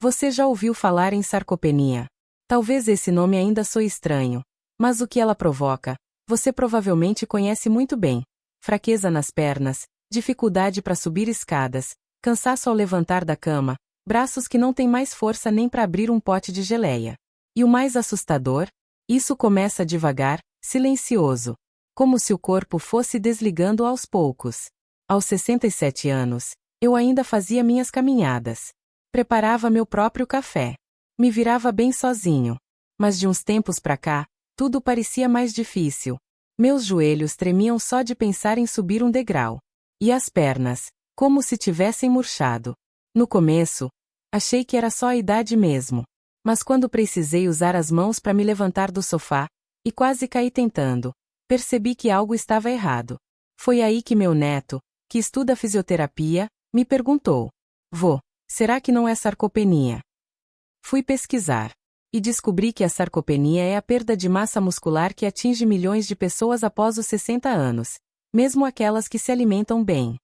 Você já ouviu falar em sarcopenia? Talvez esse nome ainda soe estranho, mas o que ela provoca, você provavelmente conhece muito bem. Fraqueza nas pernas, dificuldade para subir escadas, cansaço ao levantar da cama, braços que não têm mais força nem para abrir um pote de geleia. E o mais assustador? Isso começa devagar, silencioso. Como se o corpo fosse desligando aos poucos. Aos 67 anos, eu ainda fazia minhas caminhadas. Preparava meu próprio café. Me virava bem sozinho. Mas de uns tempos pra cá, tudo parecia mais difícil. Meus joelhos tremiam só de pensar em subir um degrau. E as pernas, como se tivessem murchado. No começo, achei que era só a idade mesmo. Mas quando precisei usar as mãos para me levantar do sofá, e quase caí tentando, percebi que algo estava errado. Foi aí que meu neto, que estuda fisioterapia, me perguntou: Vô, será que não é sarcopenia? Fui pesquisar. E descobri que a sarcopenia é a perda de massa muscular que atinge milhões de pessoas após os 60 anos, mesmo aquelas que se alimentam bem.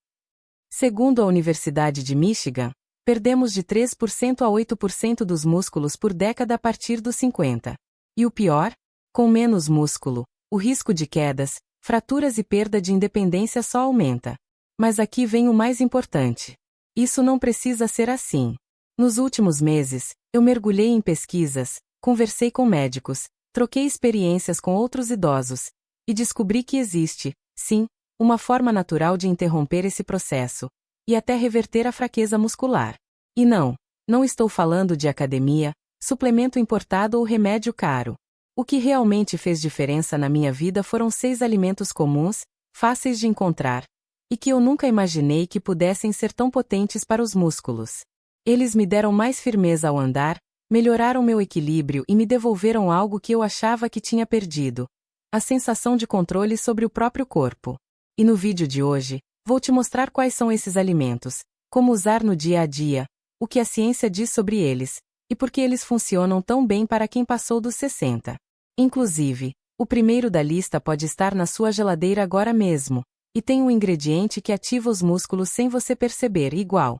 Segundo a Universidade de Michigan, perdemos de 3% a 8% dos músculos por década a partir dos 50. E o pior? Com menos músculo, o risco de quedas, fraturas e perda de independência só aumenta. Mas aqui vem o mais importante. Isso não precisa ser assim. Nos últimos meses, eu mergulhei em pesquisas, conversei com médicos, troquei experiências com outros idosos, e descobri que existe, sim, uma forma natural de interromper esse processo, e até reverter a fraqueza muscular. E não estou falando de academia, suplemento importado ou remédio caro. O que realmente fez diferença na minha vida foram 6 alimentos comuns, fáceis de encontrar, e que eu nunca imaginei que pudessem ser tão potentes para os músculos. Eles me deram mais firmeza ao andar, melhoraram meu equilíbrio e me devolveram algo que eu achava que tinha perdido: a sensação de controle sobre o próprio corpo. E no vídeo de hoje, vou te mostrar quais são esses alimentos, como usar no dia a dia, o que a ciência diz sobre eles, e por que eles funcionam tão bem para quem passou dos 60. Inclusive, o primeiro da lista pode estar na sua geladeira agora mesmo, e tem um ingrediente que ativa os músculos sem você perceber, igual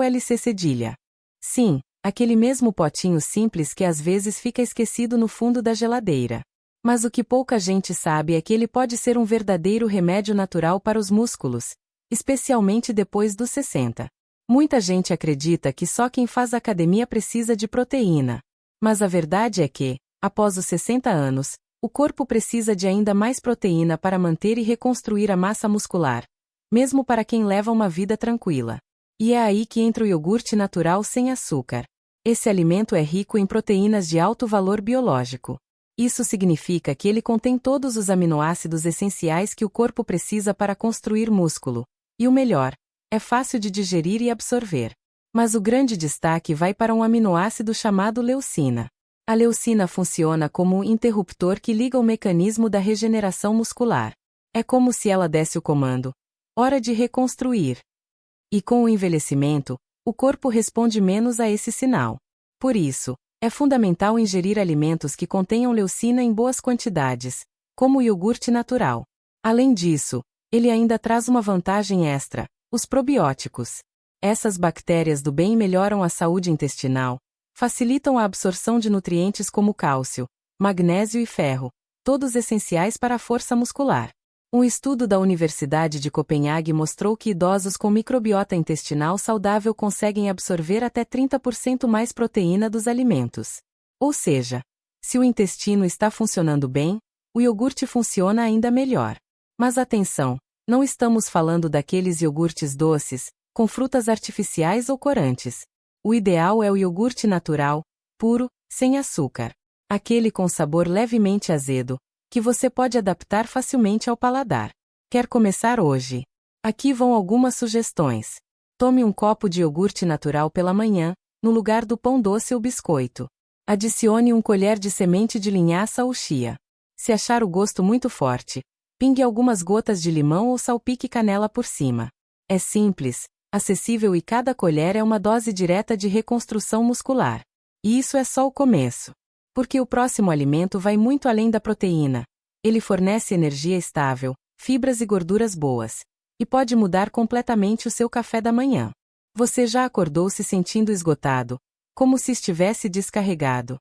LC cedilha. Sim, aquele mesmo potinho simples que às vezes fica esquecido no fundo da geladeira. Mas o que pouca gente sabe é que ele pode ser um verdadeiro remédio natural para os músculos, especialmente depois dos 60. Muita gente acredita que só quem faz academia precisa de proteína. Mas a verdade é que, após os 60 anos, o corpo precisa de ainda mais proteína para manter e reconstruir a massa muscular, mesmo para quem leva uma vida tranquila. E é aí que entra o iogurte natural sem açúcar. Esse alimento é rico em proteínas de alto valor biológico. Isso significa que ele contém todos os aminoácidos essenciais que o corpo precisa para construir músculo. E o melhor, é fácil de digerir e absorver. Mas o grande destaque vai para um aminoácido chamado leucina. A leucina funciona como um interruptor que liga o mecanismo da regeneração muscular. É como se ela desse o comando: hora de reconstruir. E com o envelhecimento, o corpo responde menos a esse sinal. Por isso, é fundamental ingerir alimentos que contenham leucina em boas quantidades, como o iogurte natural. Além disso, ele ainda traz uma vantagem extra: os probióticos. Essas bactérias do bem melhoram a saúde intestinal, facilitam a absorção de nutrientes como cálcio, magnésio e ferro, todos essenciais para a força muscular. Um estudo da Universidade de Copenhague mostrou que idosos com microbiota intestinal saudável conseguem absorver até 30% mais proteína dos alimentos. Ou seja, se o intestino está funcionando bem, o iogurte funciona ainda melhor. Mas atenção, não estamos falando daqueles iogurtes doces, com frutas artificiais ou corantes. O ideal é o iogurte natural, puro, sem açúcar. Aquele com sabor levemente azedo, que você pode adaptar facilmente ao paladar. Quer começar hoje? Aqui vão algumas sugestões. Tome um copo de iogurte natural pela manhã, no lugar do pão doce ou biscoito. Adicione um colher de semente de linhaça ou chia. Se achar o gosto muito forte, pingue algumas gotas de limão ou salpique canela por cima. É simples, acessível e cada colher é uma dose direta de reconstrução muscular. E isso é só o começo. Porque o próximo alimento vai muito além da proteína. Ele fornece energia estável, fibras e gorduras boas. E pode mudar completamente o seu café da manhã. Você já acordou se sentindo esgotado, como se estivesse descarregado.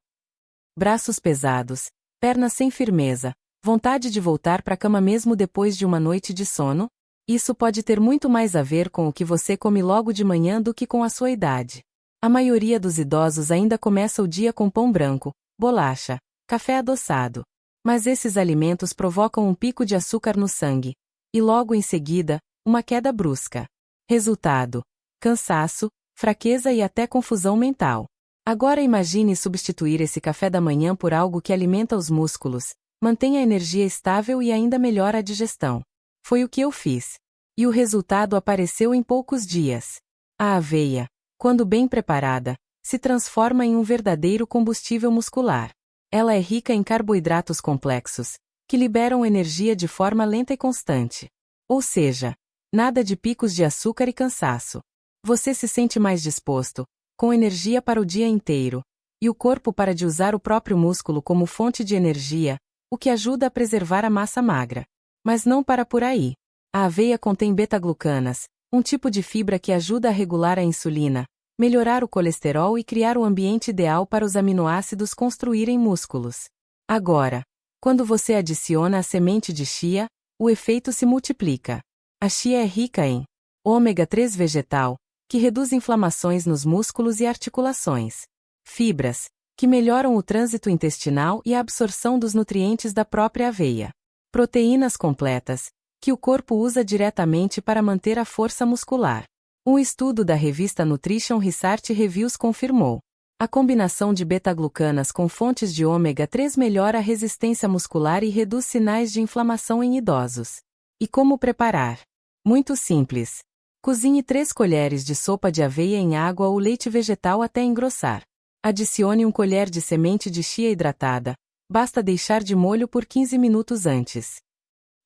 Braços pesados, pernas sem firmeza, vontade de voltar para a cama mesmo depois de uma noite de sono? Isso pode ter muito mais a ver com o que você come logo de manhã do que com a sua idade. A maioria dos idosos ainda começa o dia com pão branco, bolacha, café adoçado. Mas esses alimentos provocam um pico de açúcar no sangue. E logo em seguida, uma queda brusca. Resultado: cansaço, fraqueza e até confusão mental. Agora imagine substituir esse café da manhã por algo que alimenta os músculos, mantém a energia estável e ainda melhora a digestão. Foi o que eu fiz. E o resultado apareceu em poucos dias. A aveia, quando bem preparada, se transforma em um verdadeiro combustível muscular. Ela é rica em carboidratos complexos, que liberam energia de forma lenta e constante. Ou seja, nada de picos de açúcar e cansaço. Você se sente mais disposto, com energia para o dia inteiro, e o corpo para de usar o próprio músculo como fonte de energia, o que ajuda a preservar a massa magra. Mas não para por aí. A aveia contém beta-glucanas, um tipo de fibra que ajuda a regular a insulina, melhorar o colesterol e criar o ambiente ideal para os aminoácidos construírem músculos. Agora, quando você adiciona a semente de chia, o efeito se multiplica. A chia é rica em ômega 3 vegetal, que reduz inflamações nos músculos e articulações. Fibras, que melhoram o trânsito intestinal e a absorção dos nutrientes da própria aveia. Proteínas completas, que o corpo usa diretamente para manter a força muscular. Um estudo da revista Nutrition Research Reviews confirmou: a combinação de beta-glucanas com fontes de ômega 3 melhora a resistência muscular e reduz sinais de inflamação em idosos. E como preparar? Muito simples. Cozinhe 3 colheres de sopa de aveia em água ou leite vegetal até engrossar. Adicione 1 colher de semente de chia hidratada. Basta deixar de molho por 15 minutos antes.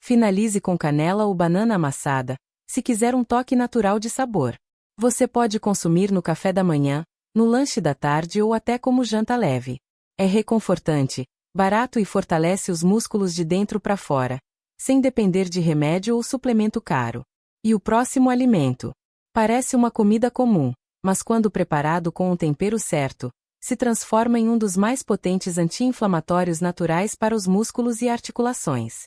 Finalize com canela ou banana amassada, se quiser um toque natural de sabor. Você pode consumir no café da manhã, no lanche da tarde ou até como janta leve. É reconfortante, barato e fortalece os músculos de dentro para fora, sem depender de remédio ou suplemento caro. E o próximo alimento? Parece uma comida comum, mas quando preparado com um tempero certo, se transforma em um dos mais potentes anti-inflamatórios naturais para os músculos e articulações.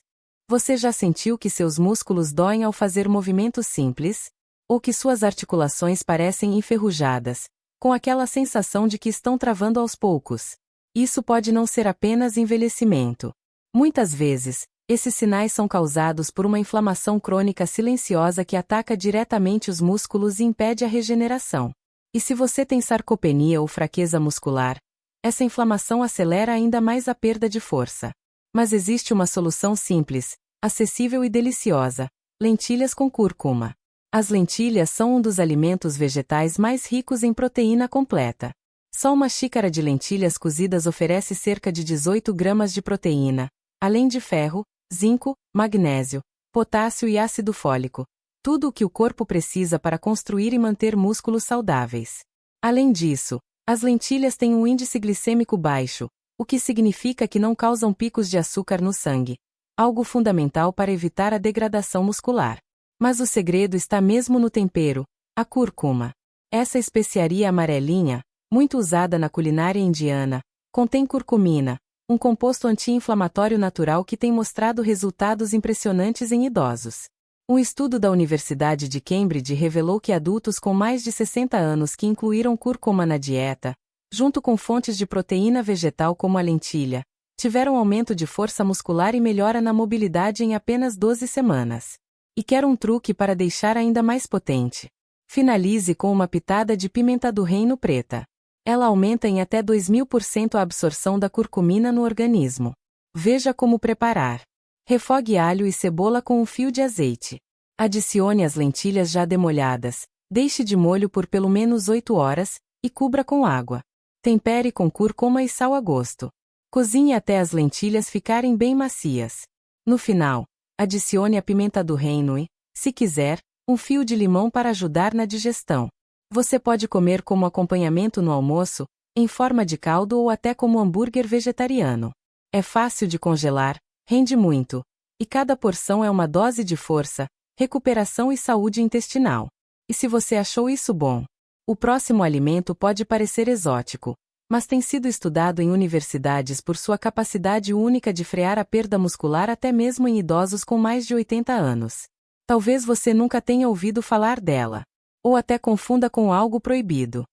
Você já sentiu que seus músculos doem ao fazer movimentos simples? Ou que suas articulações parecem enferrujadas, com aquela sensação de que estão travando aos poucos? Isso pode não ser apenas envelhecimento. Muitas vezes, esses sinais são causados por uma inflamação crônica silenciosa que ataca diretamente os músculos e impede a regeneração. E se você tem sarcopenia ou fraqueza muscular, essa inflamação acelera ainda mais a perda de força. Mas existe uma solução simples, acessível e deliciosa: lentilhas com cúrcuma. As lentilhas são um dos alimentos vegetais mais ricos em proteína completa. Só uma xícara de lentilhas cozidas oferece cerca de 18 gramas de proteína, além de ferro, zinco, magnésio, potássio e ácido fólico. Tudo o que o corpo precisa para construir e manter músculos saudáveis. Além disso, as lentilhas têm um índice glicêmico baixo, o que significa que não causam picos de açúcar no sangue, algo fundamental para evitar a degradação muscular. Mas o segredo está mesmo no tempero, a cúrcuma. Essa especiaria amarelinha, muito usada na culinária indiana, contém curcumina, um composto anti-inflamatório natural que tem mostrado resultados impressionantes em idosos. Um estudo da Universidade de Cambridge revelou que adultos com mais de 60 anos que incluíram cúrcuma na dieta, junto com fontes de proteína vegetal como a lentilha, tiveram aumento de força muscular e melhora na mobilidade em apenas 12 semanas. E quer um truque para deixar ainda mais potente? Finalize com uma pitada de pimenta do reino preta. Ela aumenta em até 2000% a absorção da curcumina no organismo. Veja como preparar. Refogue alho e cebola com um fio de azeite. Adicione as lentilhas já demolhadas, deixe de molho por pelo menos 8 horas, e cubra com água. Tempere com cúrcuma e sal a gosto. Cozinhe até as lentilhas ficarem bem macias. No final, adicione a pimenta do reino e, se quiser, um fio de limão para ajudar na digestão. Você pode comer como acompanhamento no almoço, em forma de caldo ou até como hambúrguer vegetariano. É fácil de congelar, rende muito, e cada porção é uma dose de força, recuperação e saúde intestinal. E se você achou isso bom, O próximo alimento pode parecer exótico, mas tem sido estudado em universidades por sua capacidade única de frear a perda muscular até mesmo em idosos com mais de 80 anos. Talvez você nunca tenha ouvido falar dela, ou até confunda com algo proibido.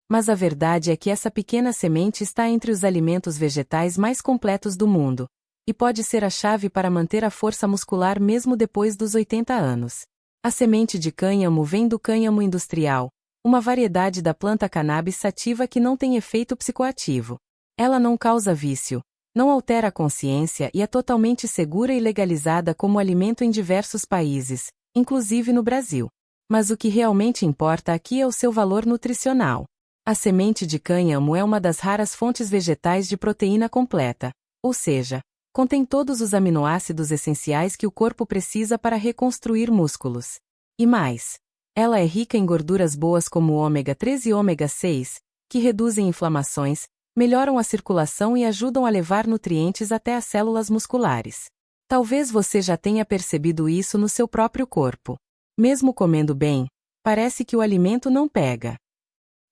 Mas a verdade é que essa pequena semente está entre os alimentos vegetais mais completos do mundo, e pode ser a chave para manter a força muscular mesmo depois dos 80 anos. A semente de cânhamo vem do cânhamo industrial, uma variedade da planta cannabis sativa que não tem efeito psicoativo. Ela não causa vício, não altera a consciência e é totalmente segura e legalizada como alimento em diversos países, inclusive no Brasil. Mas o que realmente importa aqui é o seu valor nutricional. A semente de cânhamo é uma das raras fontes vegetais de proteína completa, ou seja, contém todos os aminoácidos essenciais que o corpo precisa para reconstruir músculos. E mais, ela é rica em gorduras boas como o ômega 3 e ômega 6, que reduzem inflamações, melhoram a circulação e ajudam a levar nutrientes até as células musculares. Talvez você já tenha percebido isso no seu próprio corpo. Mesmo comendo bem, parece que o alimento não pega.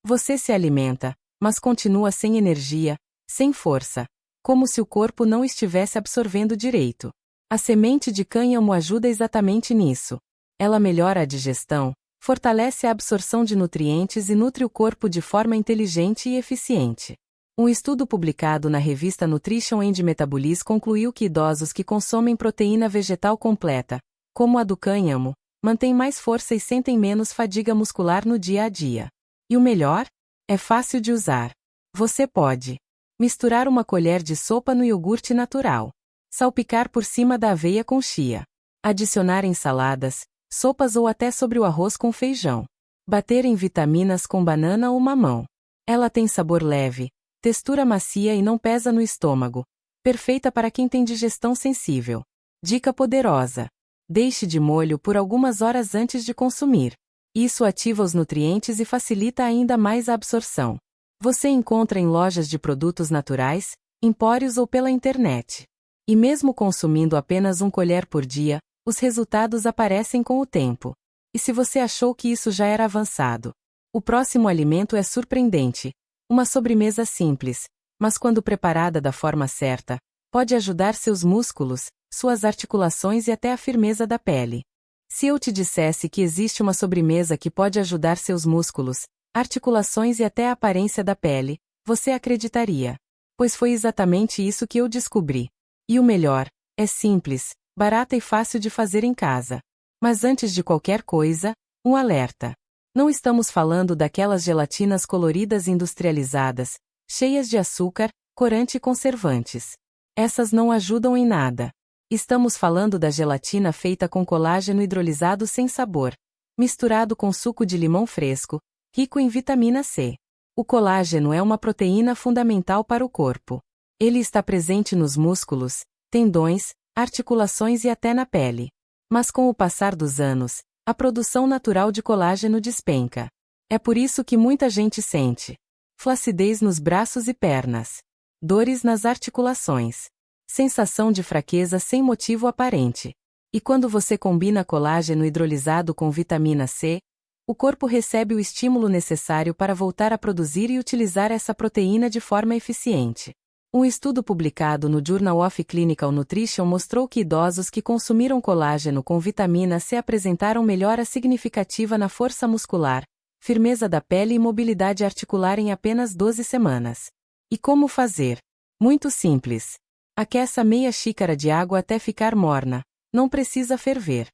Você se alimenta, mas continua sem energia, sem força, como se o corpo não estivesse absorvendo direito. A semente de cânhamo ajuda exatamente nisso. Ela melhora a digestão, fortalece a absorção de nutrientes e nutre o corpo de forma inteligente e eficiente. Um estudo publicado na revista Nutrition and Metabolism concluiu que idosos que consomem proteína vegetal completa, como a do cânhamo, mantêm mais força e sentem menos fadiga muscular no dia a dia. E o melhor? É fácil de usar. Você pode misturar uma colher de sopa no iogurte natural, salpicar por cima da aveia com chia, adicionar em saladas, sopas ou até sobre o arroz com feijão. Bater em vitaminas com banana ou mamão. Ela tem sabor leve, textura macia e não pesa no estômago. Perfeita para quem tem digestão sensível. Dica poderosa: deixe de molho por algumas horas antes de consumir. Isso ativa os nutrientes e facilita ainda mais a absorção. Você encontra em lojas de produtos naturais, empórios ou pela internet. E mesmo consumindo apenas 1 colher por dia, os resultados aparecem com o tempo. E se você achou que isso já era avançado, o próximo alimento é surpreendente. Uma sobremesa simples, mas quando preparada da forma certa, pode ajudar seus músculos, suas articulações e até a firmeza da pele. Se eu te dissesse que existe uma sobremesa que pode ajudar seus músculos, articulações e até a aparência da pele, você acreditaria. Pois foi exatamente isso que eu descobri. E o melhor, é simples, barata e fácil de fazer em casa. Mas antes de qualquer coisa, um alerta. Não estamos falando daquelas gelatinas coloridas industrializadas, cheias de açúcar, corante e conservantes. Essas não ajudam em nada. Estamos falando da gelatina feita com colágeno hidrolisado sem sabor, misturado com suco de limão fresco, rico em vitamina C. O colágeno é uma proteína fundamental para o corpo. Ele está presente nos músculos, tendões, articulações e até na pele. Mas com o passar dos anos, a produção natural de colágeno despenca. É por isso que muita gente sente flacidez nos braços e pernas, dores nas articulações, sensação de fraqueza sem motivo aparente. E quando você combina colágeno hidrolisado com vitamina C, o corpo recebe o estímulo necessário para voltar a produzir e utilizar essa proteína de forma eficiente. Um estudo publicado no Journal of Clinical Nutrition mostrou que idosos que consumiram colágeno com vitamina C apresentaram melhora significativa na força muscular, firmeza da pele e mobilidade articular em apenas 12 semanas. E como fazer? Muito simples. Aqueça meia xícara de água até ficar morna, não precisa ferver.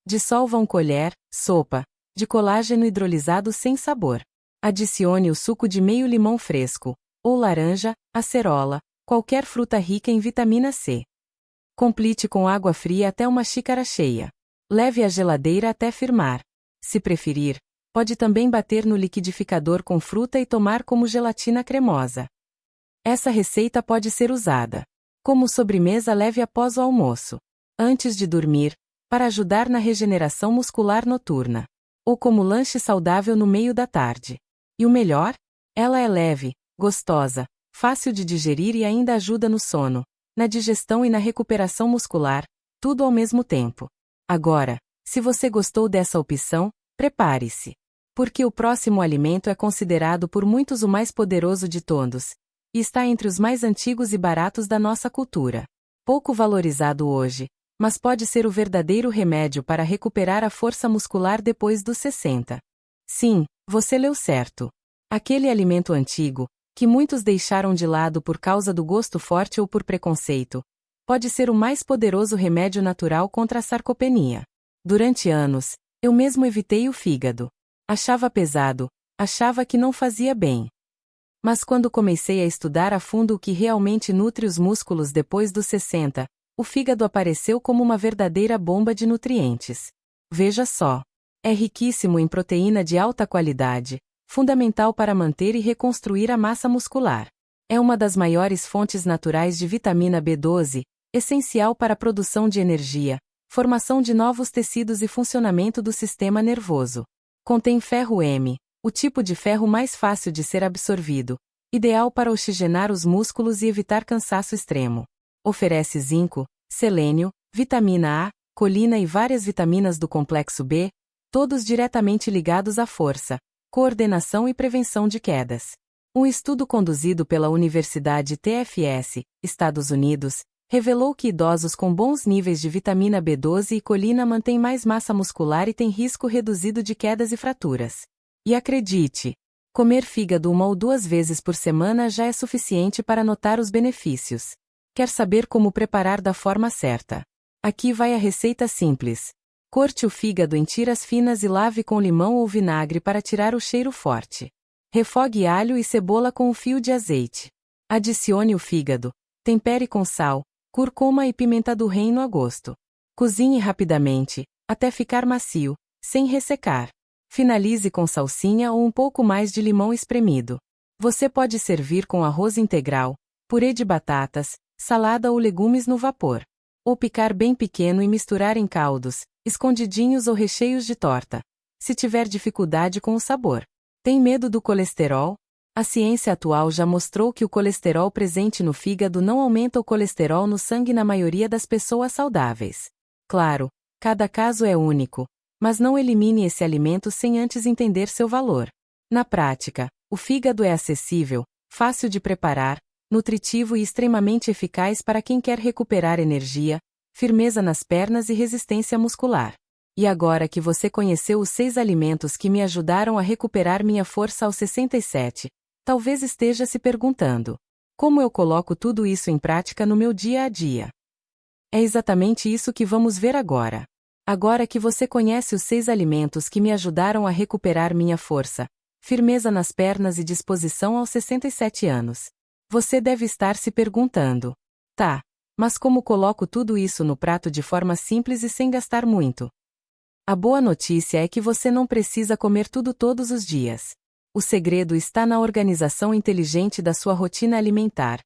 Dissolva 1 colher, sopa, de colágeno hidrolisado sem sabor. Adicione o suco de meio limão fresco, ou laranja, acerola, qualquer fruta rica em vitamina C. Complete com água fria até 1 xícara cheia. Leve à geladeira até firmar. Se preferir, pode também bater no liquidificador com fruta e tomar como gelatina cremosa. Essa receita pode ser usada como sobremesa leve após o almoço, antes de dormir, para ajudar na regeneração muscular noturna, ou como lanche saudável no meio da tarde. E o melhor? Ela é leve, gostosa, fácil de digerir e ainda ajuda no sono, na digestão e na recuperação muscular, tudo ao mesmo tempo. Agora, se você gostou dessa opção, prepare-se. Porque o próximo alimento é considerado por muitos o mais poderoso de todos, e está entre os mais antigos e baratos da nossa cultura. Pouco valorizado hoje, mas pode ser o verdadeiro remédio para recuperar a força muscular depois dos 60. Sim, você leu certo. Aquele alimento antigo, que muitos deixaram de lado por causa do gosto forte ou por preconceito, pode ser o mais poderoso remédio natural contra a sarcopenia. Durante anos, eu mesmo evitei o fígado. Achava pesado, achava que não fazia bem. Mas quando comecei a estudar a fundo o que realmente nutre os músculos depois dos 60, o fígado apareceu como uma verdadeira bomba de nutrientes. Veja só. É riquíssimo em proteína de alta qualidade, fundamental para manter e reconstruir a massa muscular. É uma das maiores fontes naturais de vitamina B12, essencial para a produção de energia, formação de novos tecidos e funcionamento do sistema nervoso. Contém ferro M, o tipo de ferro mais fácil de ser absorvido, ideal para oxigenar os músculos e evitar cansaço extremo. Oferece zinco, selênio, vitamina A, colina e várias vitaminas do complexo B, todos diretamente ligados à força, coordenação e prevenção de quedas. Um estudo conduzido pela Universidade TFS, Estados Unidos, revelou que idosos com bons níveis de vitamina B12 e colina mantêm mais massa muscular e têm risco reduzido de quedas e fraturas. E acredite, comer fígado 1 ou 2 vezes por semana já é suficiente para notar os benefícios. Quer saber como preparar da forma certa? Aqui vai a receita simples. Corte o fígado em tiras finas e lave com limão ou vinagre para tirar o cheiro forte. Refogue alho e cebola com um fio de azeite. Adicione o fígado. Tempere com sal, cúrcuma e pimenta do reino a gosto. Cozinhe rapidamente, até ficar macio, sem ressecar. Finalize com salsinha ou um pouco mais de limão espremido. Você pode servir com arroz integral, purê de batatas, salada ou legumes no vapor. Ou picar bem pequeno e misturar em caldos, escondidinhos ou recheios de torta. Se tiver dificuldade com o sabor. Tem medo do colesterol? A ciência atual já mostrou que o colesterol presente no fígado não aumenta o colesterol no sangue na maioria das pessoas saudáveis. Claro, cada caso é único, mas não elimine esse alimento sem antes entender seu valor. Na prática, o fígado é acessível, fácil de preparar, nutritivo e extremamente eficaz para quem quer recuperar energia, firmeza nas pernas e resistência muscular. E agora que você conheceu os 6 alimentos que me ajudaram a recuperar minha força aos 67, talvez esteja se perguntando: como eu coloco tudo isso em prática no meu dia a dia? É exatamente isso que vamos ver agora. Agora que você conhece os 6 alimentos que me ajudaram a recuperar minha força, firmeza nas pernas e disposição aos 67 anos, você deve estar se perguntando: tá, mas como coloco tudo isso no prato de forma simples e sem gastar muito? A boa notícia é que você não precisa comer tudo todos os dias. O segredo está na organização inteligente da sua rotina alimentar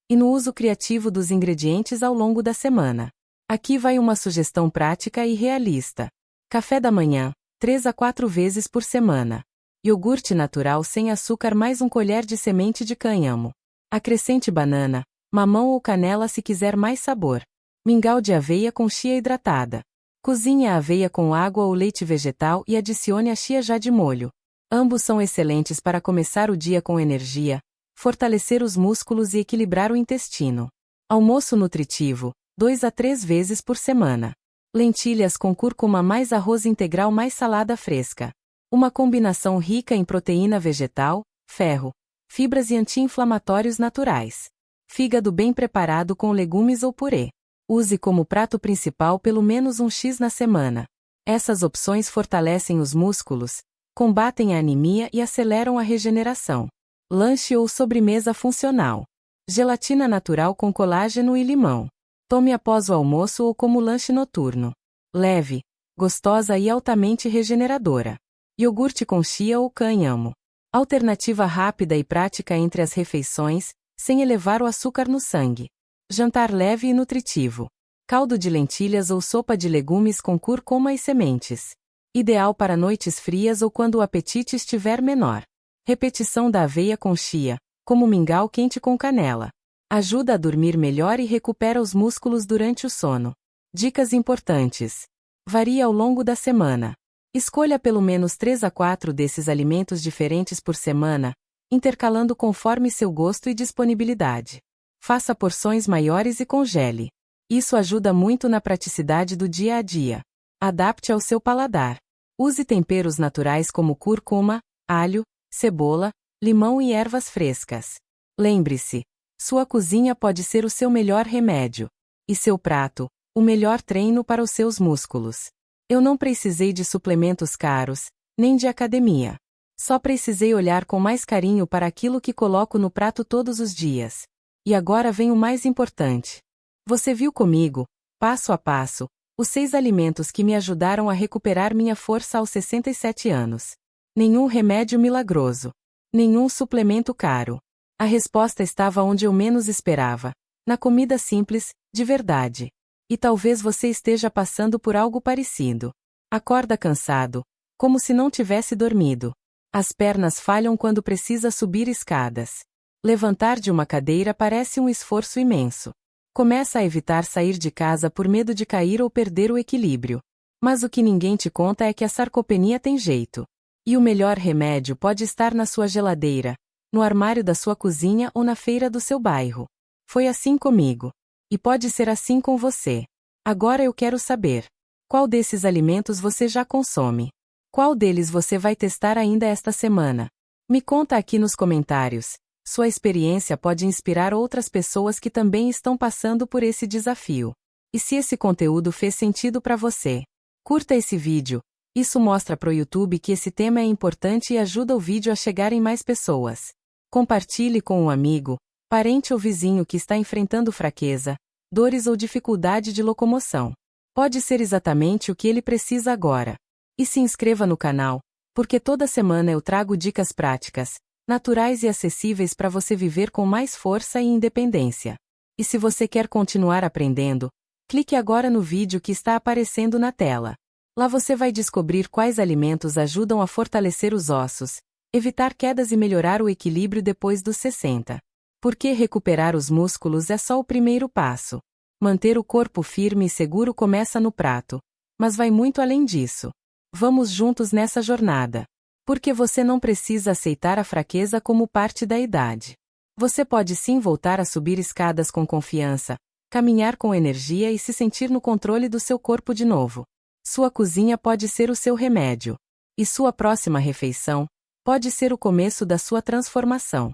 e no uso criativo dos ingredientes ao longo da semana. Aqui vai uma sugestão prática e realista. Café da manhã, 3 a 4 vezes por semana. Iogurte natural sem açúcar mais 1 colher de semente de cânhamo. Acrescente banana, mamão ou canela se quiser mais sabor. Mingau de aveia com chia hidratada. Cozinhe a aveia com água ou leite vegetal e adicione a chia já de molho. Ambos são excelentes para começar o dia com energia, fortalecer os músculos e equilibrar o intestino. Almoço nutritivo, 2 a 3 vezes por semana. Lentilhas com cúrcuma mais arroz integral mais salada fresca. Uma combinação rica em proteína vegetal, ferro, fibras e anti-inflamatórios naturais. Fígado bem preparado com legumes ou purê. Use como prato principal pelo menos 1 x na semana. Essas opções fortalecem os músculos, combatem a anemia e aceleram a regeneração. Lanche ou sobremesa funcional. Gelatina natural com colágeno e limão. Tome após o almoço ou como lanche noturno. Leve, gostosa e altamente regeneradora. Iogurte com chia ou cânhamo. Alternativa rápida e prática entre as refeições, sem elevar o açúcar no sangue. Jantar leve e nutritivo. Caldo de lentilhas ou sopa de legumes com cúrcuma e sementes. Ideal para noites frias ou quando o apetite estiver menor. Repetição da aveia com chia, como mingau quente com canela. Ajuda a dormir melhor e recupera os músculos durante o sono. Dicas importantes. Varia ao longo da semana. Escolha pelo menos 3 a 4 desses alimentos diferentes por semana, intercalando conforme seu gosto e disponibilidade. Faça porções maiores e congele. Isso ajuda muito na praticidade do dia a dia. Adapte ao seu paladar. Use temperos naturais como cúrcuma, alho, cebola, limão e ervas frescas. Lembre-se, sua cozinha pode ser o seu melhor remédio. E seu prato, o melhor treino para os seus músculos. Eu não precisei de suplementos caros, nem de academia. Só precisei olhar com mais carinho para aquilo que coloco no prato todos os dias. E agora vem o mais importante. Você viu comigo, passo a passo, os 6 alimentos que me ajudaram a recuperar minha força aos 67 anos. Nenhum remédio milagroso. Nenhum suplemento caro. A resposta estava onde eu menos esperava. Na comida simples, de verdade. E talvez você esteja passando por algo parecido. Acorda cansado, como se não tivesse dormido. As pernas falham quando precisa subir escadas. Levantar de uma cadeira parece um esforço imenso. Começa a evitar sair de casa por medo de cair ou perder o equilíbrio. Mas o que ninguém te conta é que a sarcopenia tem jeito. E o melhor remédio pode estar na sua geladeira, no armário da sua cozinha ou na feira do seu bairro. Foi assim comigo. E pode ser assim com você. Agora eu quero saber: qual desses alimentos você já consome? Qual deles você vai testar ainda esta semana? Me conta aqui nos comentários. Sua experiência pode inspirar outras pessoas que também estão passando por esse desafio. E se esse conteúdo fez sentido para você, curta esse vídeo. Isso mostra pro YouTube que esse tema é importante e ajuda o vídeo a chegar em mais pessoas. Compartilhe com um amigo, parente ou vizinho que está enfrentando fraqueza, dores ou dificuldade de locomoção. Pode ser exatamente o que ele precisa agora. E se inscreva no canal, porque toda semana eu trago dicas práticas, naturais e acessíveis para você viver com mais força e independência. E se você quer continuar aprendendo, clique agora no vídeo que está aparecendo na tela. Lá você vai descobrir quais alimentos ajudam a fortalecer os ossos, evitar quedas e melhorar o equilíbrio depois dos 60. Porque recuperar os músculos é só o primeiro passo. Manter o corpo firme e seguro começa no prato, mas vai muito além disso. Vamos juntos nessa jornada. Porque você não precisa aceitar a fraqueza como parte da idade. Você pode sim voltar a subir escadas com confiança, caminhar com energia e se sentir no controle do seu corpo de novo. Sua cozinha pode ser o seu remédio. E sua próxima refeição pode ser o começo da sua transformação.